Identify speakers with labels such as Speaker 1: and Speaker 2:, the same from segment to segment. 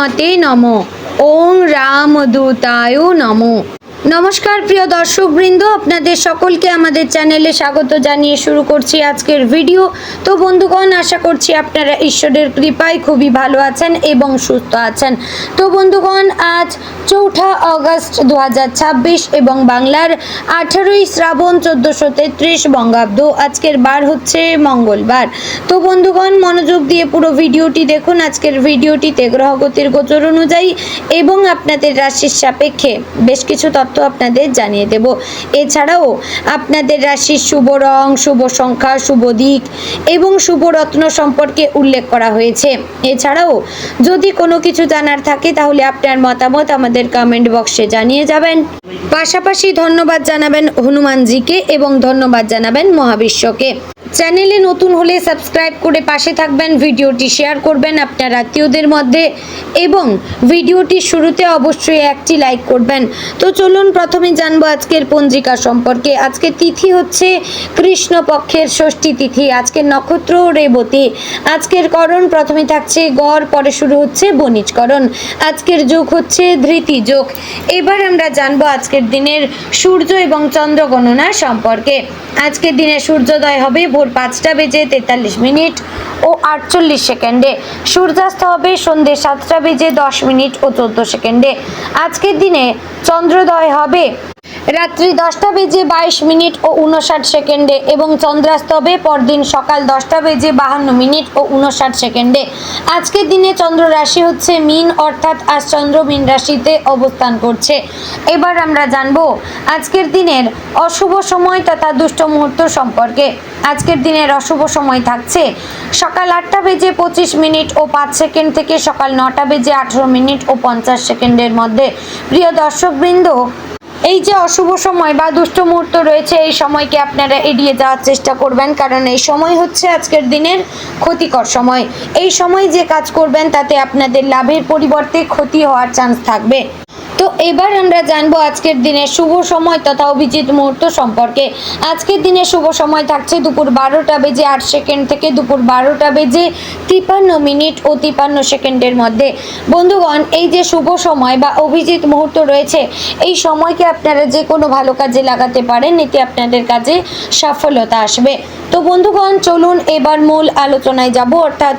Speaker 1: হনুমতে নমঃ। ওং রামদূতায় নমঃ। নমস্কার প্রিয় দর্শকবৃন্দ, আপনাদের সকলকে আমাদের চ্যানেলে স্বাগত জানিয়ে শুরু করছি আজকের ভিডিও। তো বন্ধুগণ, আশা করছি আপনারা ঈশ্বরের কৃপায় খুবই ভালো আছেন এবং সুস্থ আছেন। তো বন্ধুগণ, আজ 4 আগস্ট 2026 এবং বাংলার 18 শ্রাবণ 1433 বঙ্গাব্দ। আজকের বার হচ্ছে মঙ্গলবার। তো বন্ধুগণ, মনোযোগ দিয়ে পুরো ভিডিওটি দেখুন। আজকের ভিডিওটিতে গ্রহগতির গোচর অনুযায়ী এবং আপনাদের রাশির সাপেক্ষে বেশ কিছু তথ্য আপনাদের জানিয়ে দেব। এছাড়াও আপনাদের রাশির শুভ রং, শুভ সংখ্যা, শুভ দিক এবং শুভ রত্ন সম্পর্কে উল্লেখ করা হয়েছে। এছাড়াও যদি কোনো কিছু জানার থাকে তাহলে আপনার মতামত আমাদের কমেন্ট বক্সে জানিয়ে যাবেন। পাশাপাশি ধন্যবাদ জানাবেন হনুমানজিকে এবং ধন্যবাদ জানাবেন মহাবিশ্বকে। চ্যানেলে নতুন হলে সাবস্ক্রাইব করে পাশে থাকবেন, ভিডিওটি শেয়ার করবেন আপনার আত্মীয়দের মধ্যে এবং ভিডিওটির শুরুতে অবশ্যই একটি লাইক করবেন। তো চলুন প্রথমে জানবো আজকের পঞ্জিকা সম্পর্কে। আজকের তিথি হচ্ছে কৃষ্ণপক্ষের ষষ্ঠী তিথি। আজকের নক্ষত্র রেবতী। আজকের করণ প্রথমে থাকছে গড়, পরে শুরু হচ্ছে বণিজকরণ। আজকের যোগ হচ্ছে ধৃতি যোগ। এবার আমরা জানবো আজকের দিনের সূর্য এবং চন্দ্র গণনা সম্পর্কে। আজকের দিনে সূর্যোদয় হবে ভোর 5:43 ও 48 সেকেন্ডে। সূর্যাস্ত হবে সন্ধ্যে 7:10 ও 14 সেকেন্ডে। আজকের দিনে চন্দ্রোদয় হবে রাত্রি 10:22 ও 59 সেকেন্ডে এবং চন্দ্রাস্ত হবে পরদিন সকাল 10:52 ও 59 সেকেন্ডে। আজকের দিনে চন্দ্র রাশি হচ্ছে মীন, অর্থাৎ আজ চন্দ্র মীন রাশিতে অবস্থান করছে। এবার আমরা জানবো আজকের দিনের অশুভ সময় তথা দুষ্ট মুহূর্ত সম্পর্কে। আজকের দিনের অশুভ সময় থাকছে সকাল 8:25 ও 5 সেকেন্ড থেকে সকাল 9:18 ও 50 সেকেন্ডের মধ্যে। প্রিয় দর্শকবৃন্দ, এই যে অশুভ সময় বা দুষ্ট মুহূর্ত রয়েছে, এই সময়কে আপনারা এড়িয়ে যাওয়ার চেষ্টা করবেন, কারণ এই সময় হচ্ছে আজকের দিনের ক্ষতিকর সময়। এই সময় যে কাজ করবেন তাতে আপনাদের লাভের পরিবর্তে ক্ষতি হওয়ার চান্স থাকবে। তো এবার আমরা জানবো আজকের দিনের শুভ সময় তথা অভিজিৎ মুহূর্ত সম্পর্কে। আজকের দিনে শুভ সময় থাকছে দুপুর 12:08 থেকে দুপুর 12:53 ও 53 সেকেন্ডের মধ্যে। বন্ধুগণ, এই যে শুভ সময় বা অভিজিৎ মুহূর্ত রয়েছে, এই সময়কে আপনারা যে কোনো ভালো কাজে লাগাতে পারেন, এতে আপনাদের কাজে সফলতা আসবে। তো বন্ধুগণ, চলুন এবার মূল আলোচনায় যাব, অর্থাৎ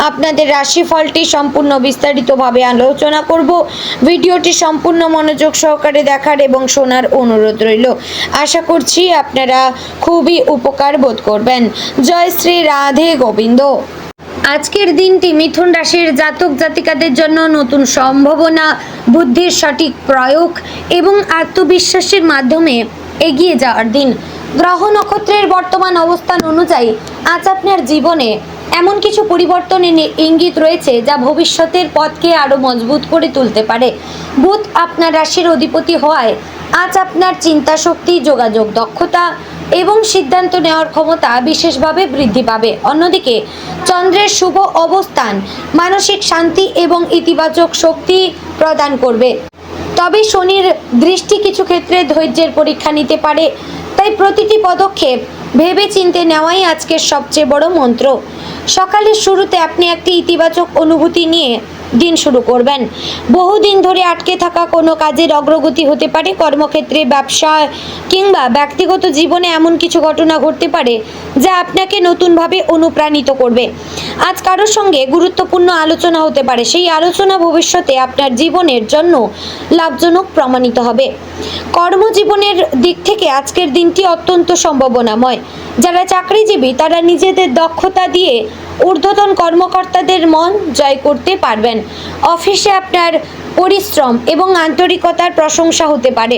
Speaker 1: আপনাদের রাশিফলটি সম্পূর্ণ বিস্তারিতভাবে আলোচনা করব। ভিডিওটি সম্পূর্ণ মনোযোগ সহকারে দেখার এবং শোনার অনুরোধ রইল। আশা করছি আপনারা খুবই উপকার বোধ করবেন। জয় শ্রী রাধে গোবিন্দ। আজকের দিনটি মিথুন রাশির জাতক জাতিকাদের জন্য নতুন সম্ভাবনা, বুদ্ধির সঠিক প্রয়োগ এবং আত্মবিশ্বাসের মাধ্যমে এগিয়ে যাওয়ার দিন। গ্রহ নক্ষত্রের বর্তমান অবস্থান অনুযায়ী আজ আপনার জীবনে এমন কিছু পরিবর্তনের ইঙ্গিত রয়েছে যা ভবিষ্যতের পথকে আরও মজবুত করে তুলতে পারে। বুধ আপনার রাশির অধিপতি হওয়ায় আজ আপনার চিন্তা শক্তি, যোগাযোগ দক্ষতা এবং সিদ্ধান্ত নেওয়ার ক্ষমতা বিশেষভাবে বৃদ্ধি পাবে। অন্যদিকে চন্দ্রের শুভ অবস্থান মানসিক শান্তি এবং ইতিবাচক শক্তি প্রদান করবে। তবে শনির দৃষ্টি কিছু ক্ষেত্রে ধৈর্যের পরীক্ষা নিতে পারে, তাই প্রতিটি পদক্ষেপ ভেবে চিন্তে নেওয়াই আজকের সবচেয়ে বড় মন্ত্র। সকালের শুরুতে আপনি একটি ইতিবাচক অনুভূতি নিয়ে দিন শুরু করবেন। বহুদিন ধরে আটকে থাকা কোনো কাজের অগ্রগতি হতে পারে। কর্মক্ষেত্রে, ব্যবসা কিংবা ব্যক্তিগত জীবনে এমন কিছু ঘটনা ঘটতে পারে যা আপনাকে নতুনভাবে অনুপ্রাণিত করবে। আজ কারোর সঙ্গে গুরুত্বপূর্ণ আলোচনা হতে পারে, সেই আলোচনা ভবিষ্যতে আপনার জীবনের জন্য লাভজনক প্রমাণিত হবে। কর্মজীবনের দিক থেকে আজকের দিনটি অত্যন্ত সম্ভাবনাময়। যারা চাকরিজীবী তারা নিজেদের দক্ষতা দিয়ে ঊর্ধ্বতন কর্মকর্তাদের মন জয় করতে পারবেন। অফিসে আপনার পরিশ্রম এবং আন্তরিকতার প্রশংসা হতে পারে।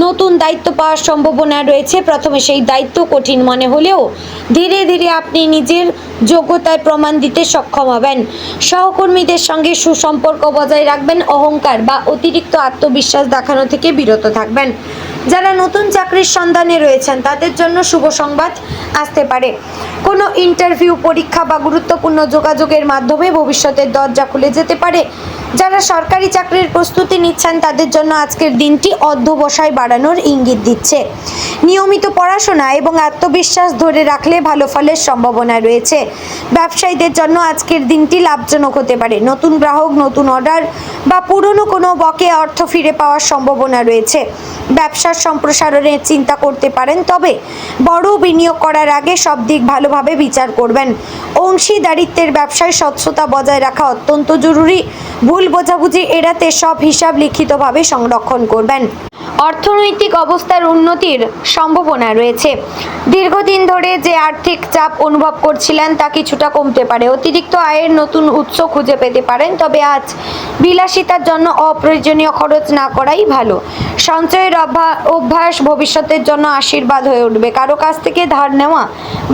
Speaker 1: নতুন দায়িত্ব পাওয়ার সম্ভাবনা রয়েছে। প্রথমে সেই দায়িত্ব কঠিন মনে হলেও ধীরে ধীরে আপনি নিজের যোগ্যতায় প্রমাণ দিতে সক্ষম হবেন। সহকর্মীদের সঙ্গে সুসম্পর্ক বজায় রাখবেন। অহংকার বা অতিরিক্ত আত্মবিশ্বাস দেখানো থেকে বিরত থাকবেন। যারা নতুন চাকরির সন্ধানে রয়েছেন তাদের জন্য শুভ সংবাদ আসতে পারে। কোনো ইন্টারভিউ, পরীক্ষা বা গুরুত্বপূর্ণ যোগাযোগের মাধ্যমে ভবিষ্যতের দরজা খুলে যেতে পারে। যারা সরকারি চাকরির প্রস্তুতি নিচ্ছেন তাদের জন্য আজকের দিনটি অধ্যবসায় বাড়ানোর ইঙ্গিত দিচ্ছে। নিয়মিত পড়াশোনা এবং আত্মবিশ্বাস ধরে রাখলে ভালো ফলের সম্ভাবনা রয়েছে। ব্যবসায়ীদের জন্য আজকের দিনটি লাভজনক হতে পারে। নতুন গ্রাহক, নতুন অর্ডার বা পুরনো কোনো বকেয়া অর্থ ফিরে পাওয়ার সম্ভাবনা রয়েছে। ব্যবসার সম্প্রসারণের চিন্তা করতে পারেন, তবে বড় বিনিয়োগ করার আগে সব দিক ভালোভাবে বিচার করবেন। অংশীদারিত্বের ব্যবসায় স্বচ্ছতা বজায় রাখা অত্যন্ত জরুরি। ভুল বোঝাবুঝি এড়াতে সব হিসাব লিখিতভাবে সংরক্ষণ করবেন। অর্থনৈতিক অবস্থার উন্নতির সম্ভাবনা রয়েছে। দীর্ঘদিন ধরে যে আর্থিক চাপ অনুভব করছিলেন তা কিছুটা কমতে পারে। অতিরিক্ত আয়ের নতুন উৎস খুঁজে পেতে পারেন, তবে আজ বিলাসিতার জন্য অপ্রয়োজনীয় খরচ না করাই ভালো। সঞ্চয়ের অভ্যাস ভবিষ্যতের জন্য আশীর্বাদ হয়ে উঠবে। কারো কাছ থেকে ধার নেওয়া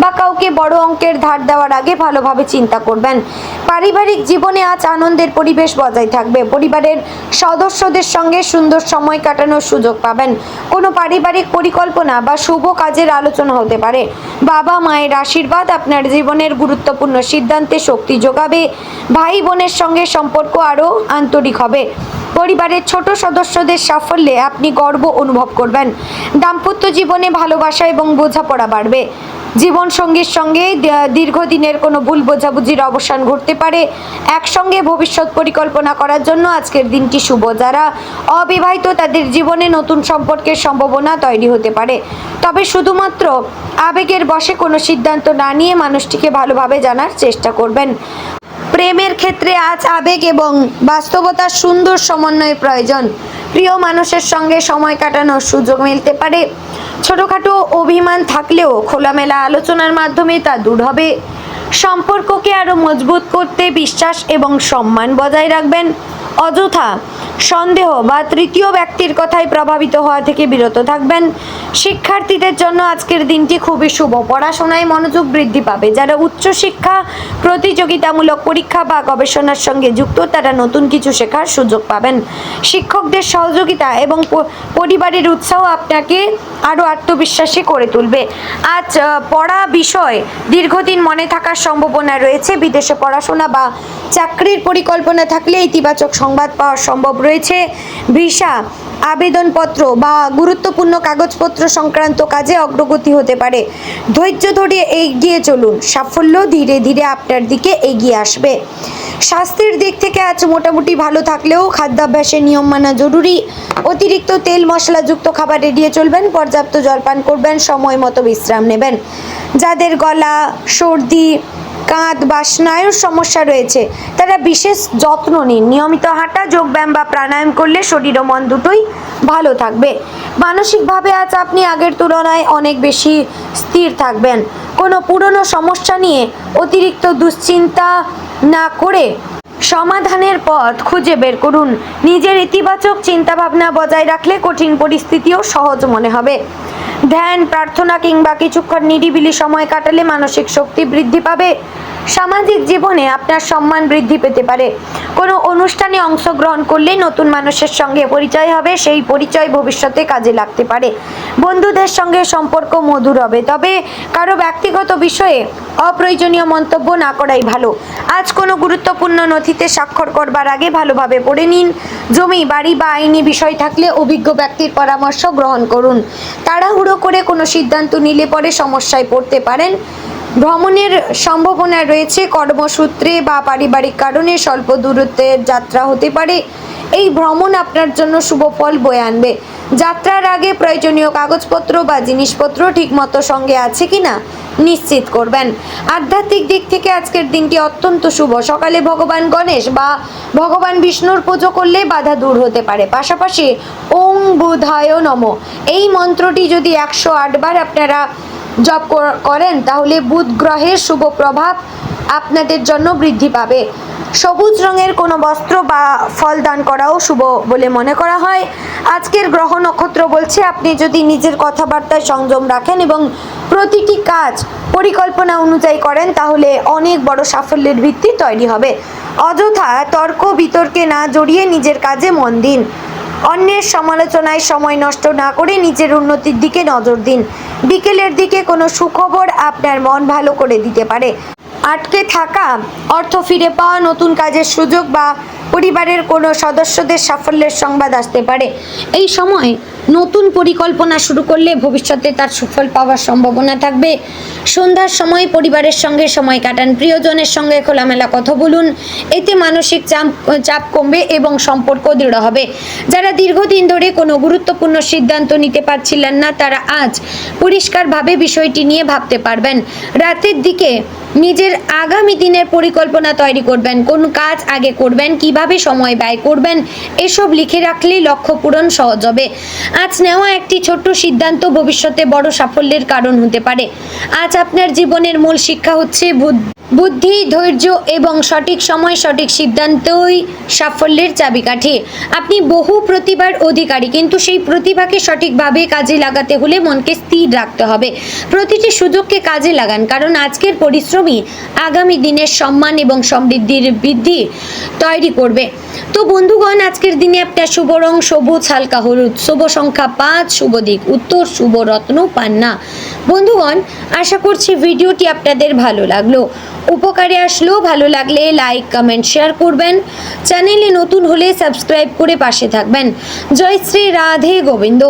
Speaker 1: বা কাউকে বড় অঙ্কের ধার দেওয়ার আগে ভালোভাবে চিন্তা করবেন। পারিবারিক জীবনে আজ আনন্দের পরিবেশ বজায় থাকবে। পরিবারের সদস্যদের সঙ্গে সুন্দর সময় কাটানোর সুযোগ পাবেন। কোনো পারিবারিক পরিকল্পনা বা শুভ কাজের আলোচনা হতে পারে। বাবা মায়ের আশীর্বাদ আপনার জীবনের গুরুত্বপূর্ণ সিদ্ধান্তে শক্তি যোগাবে। ভাই বোনের সঙ্গে সম্পর্ক আরও আন্তরিক হবে। পরিবারের ছোট সদস্যদের সাফল্যে আপনি গর্ব অনুভব করবেন। দাম্পত্য জীবনে ভালোবাসা এবং বোঝাপড়া বাড়বে। জীবনসঙ্গীর সঙ্গে দীর্ঘদিনের কোনো ভুল বোঝাবুঝির অবসান ঘটতে পারে। একসঙ্গে ভবিষ্যৎ পরিকল্পনা করার জন্য আজকের দিনটি শুভ। যারা অবিবাহিত তাদের জীবনে নতুন সম্পর্কের সম্ভাবনা তৈরি হতে পারে, তবে শুধুমাত্র আবেগের বশে কোনো সিদ্ধান্ত না নিয়ে মানুষটিকে ভালোভাবে জানার চেষ্টা করবেন। প্রেমের ক্ষেত্রে আজ আবেগ এবং বাস্তবতার সুন্দর সমন্বয়ের প্রয়োজন। প্রিয় মানুষের সঙ্গে সময় কাটানোর সুযোগ মিলতে পারে। ছোটখাটো অভিমান থাকলেও খোলামেলা আলোচনার মাধ্যমে তা দূর হবে। সম্পর্ককে আরও মজবুত করতে বিশ্বাস এবং সম্মান বজায় রাখবেন। অযথা সন্দেহ বা তৃতীয় ব্যক্তির কথায় প্রভাবিত হওয়া থেকে বিরত থাকবেন। শিক্ষার্থীদের জন্য আজকের দিনটি খুবই শুভ। পড়াশোনায় মনোযোগ বৃদ্ধি পাবে। যারা উচ্চশিক্ষা, প্রতিযোগিতামূলক পরীক্ষা বা গবেষণার সঙ্গে যুক্ত তারা নতুন কিছু শেখার সুযোগ পাবেন। শিক্ষকদের সহযোগিতা এবং পরিবারের উৎসাহ আপনাকে আরও আত্মবিশ্বাসী করে তুলবে। আজ পড়া বিষয় দীর্ঘদিন মনে থাকার সম্ভাবনা রয়েছে। বিদেশে পড়াশোনা বা চাকরির পরিকল্পনা থাকলে ইতিবাচক সংবাদ পাওয়ার সম্ভব রয়েছে। ভিসা আবেদনপত্র বা গুরুত্বপূর্ণ কাগজপত্র সংক্রান্ত কাজে অগ্রগতি হতে পারে। ধৈর্য ধরে এগিয়ে চলুন। সাফল্য ধীরে ধীরে আপনার দিকে এগিয়ে আসবে। স্বাস্থ্যের দিক থেকে আজ মোটামুটি ভালো থাকলেও খাদ্যাভ্যাসের নিয়ম মানা জরুরি। অতিরিক্ত তেল মশলাযুক্ত খাবার এড়িয়ে চলবেন। পর্যাপ্ত জলপান করবেন। সময় মতো বিশ্রাম নেবেন। যাদের গলা, সর্দি, কাঁধ বা স্নায়ুর সমস্যা রয়েছে তারা বিশেষ যত্ন নিন। নিয়মিত হাঁটা, যোগব্যায়াম বা প্রাণায়াম করলে শরীর ও মন দুটোই ভালো থাকবে। মানসিকভাবে আজ আপনি আগের তুলনায় অনেক বেশি স্থির থাকবেন। কোনো পুরনো সমস্যা নিয়ে অতিরিক্ত দুশ্চিন্তা না করে সমাধানের পথ খুঁজে বের করুন। নিজের ইতিবাচক চিন্তাভাবনা বজায় রাখলে কঠিন পরিস্থিতিও সহজ মনে হবে। ধ্যান, প্রার্থনা কিংবা কিছুক্ষণ নিরিবিলি সময় কাটালে মানসিক শক্তি বৃদ্ধি পাবে। সামাজিক জীবনে আপনার সম্মান বৃদ্ধি পেতে পারে। কোনো অনুষ্ঠানে অংশগ্রহণ করলে নতুন মানুষের সঙ্গে পরিচয় হবে। সেই পরিচয় ভবিষ্যতে কাজে লাগতে পারে। বন্ধুদের সঙ্গে সম্পর্ক মধুর হবে, তবে কারো ব্যক্তিগত বিষয়ে অপ্রয়োজনীয় মন্তব্য না করাই ভালো। আজ কোনো গুরুত্বপূর্ণ নথিতে স্বাক্ষর করবার আগে ভালোভাবে পড়ে নিন। জমি, বাড়ি বা আইনি বিষয় থাকলে অভিজ্ঞ ব্যক্তির পরামর্শ গ্রহণ করুন। তাড়াহুড়ো করে কোনো সিদ্ধান্ত নিলে পরে সমস্যায় পড়তে পারেন। ভ্রমণের সম্ভাবনা রয়েছে। কর্মসূত্রে বা পারিবারিক কারণে স্বল্প দূরত্বের যাত্রা হতে পারে। এই ভ্রমণ আপনার জন্য শুভ ফল বয়ে আনবে। যাত্রার আগে প্রয়োজনীয় কাগজপত্র বা জিনিসপত্র ঠিকমতো সঙ্গে আছে কিনা নিশ্চিত করবেন। আধ্যাত্মিক দিক থেকে আজকের দিনটি অত্যন্ত শুভ। সকালে ভগবান গণেশ বা ভগবান বিষ্ণুর পুজো করলে বাধা দূর হতে পারে। পাশাপাশি ওং বুধায় নমঃ এই মন্ত্রটি যদি 108 বার আপনারা জপ করেন তাহলে বুধ গ্রহের শুভ প্রভাব আপনাদের জন্য বৃদ্ধি পাবে। সবুজ রঙের কোনো বস্ত্র বা ফল দান করাও শুভ বলে মনে করা হয়। আজকের গ্রহ নক্ষত্র বলছে আপনি যদি নিজের কথাবার্তায় সংযম রাখেন এবং প্রতিটি কাজ পরিকল্পনা অনুযায়ী করেন তাহলে অনেক বড় সাফল্যের ভিত্তি তৈরি হবে। অযথা তর্ক বিতর্কে না জড়িয়ে নিজের কাজে মন দিন। অন্যের সমালোচনায় সময় নষ্ট না করে নিজের উন্নতির দিকে নজর দিন। বিকেলের দিকে কোনো সুখবর আপনার মন ভালো করে দিতে পারে। আটকে থাকা অর্থ ফিরে পাওয়া, নতুন কাজের সুযোগ বা পরিবারের কোনো সদস্যদের সাফল্যের সংবাদ আসতে পারে। এই সময় নতুন পরিকল্পনা শুরু করলে ভবিষ্যতে তার সুফল পাওয়ার সম্ভাবনা থাকবে। সন্ধ্যার সময় পরিবারের সঙ্গে সময় কাটান, প্রিয়জনের সঙ্গে খোলামেলা কথা বলুন, এতে মানসিক চাপ কমবে এবং সম্পর্ক দৃঢ় হবে। যারা দীর্ঘদিন ধরে কোনো গুরুত্বপূর্ণ সিদ্ধান্ত নিতে পারছিলেন না, তারা আজ পরিষ্কারভাবে বিষয়টি নিয়ে ভাবতে পারবেন। রাতের দিকে নিজের আগামী দিনের পরিকল্পনা তৈরি করবেন, কোন কাজ আগে করবেন, কিভাবে সময় ব্যয় করবেন, এসব লিখে রাখলে লক্ষ্য পূরণ সহজ হবে। আজ নেওয়া একটি ছোট্ট সিদ্ধান্ত ভবিষ্যতে বড় সাফল্যের কারণ হতে পারে। আজ আপনার জীবনের মূল শিক্ষা হচ্ছে বুদ্ধি, ধৈর্য এবং সঠিক সময় সঠিক সিদ্ধান্তই সাফল্যের চাবিকাঠি। আপনি বহু প্রতিভার অধিকারী, কিন্তু সেই প্রতিভাকে সঠিকভাবে কাজে লাগাতে হলে মনকে স্থির রাখতে হবে। প্রতিটি সুযোগকে কাজে লাগান, কারণ আজকের পরিশ্রমই আগামী দিনের সম্মান এবং সমৃদ্ধির বৃদ্ধি তৈরি করবে। তো বন্ধুগণ, আজকের দিনে আপনার শুভ রং সবুজ হালকা হলুদ, শুভ সংখ্যা 5, শুভ দিক উত্তর, শুভ রত্ন পান্না। বন্ধুগণ, আশা করছি ভিডিওটি আপনাদের ভালো লাগলো, উপকারে আসলো। ভালো লাগলে লাইক, কমেন্ট, শেয়ার করবেন। চ্যানেলে নতুন হলে সাবস্ক্রাইব করে পাশে থাকবেন। জয় শ্রী রাধে গোবিন্দ।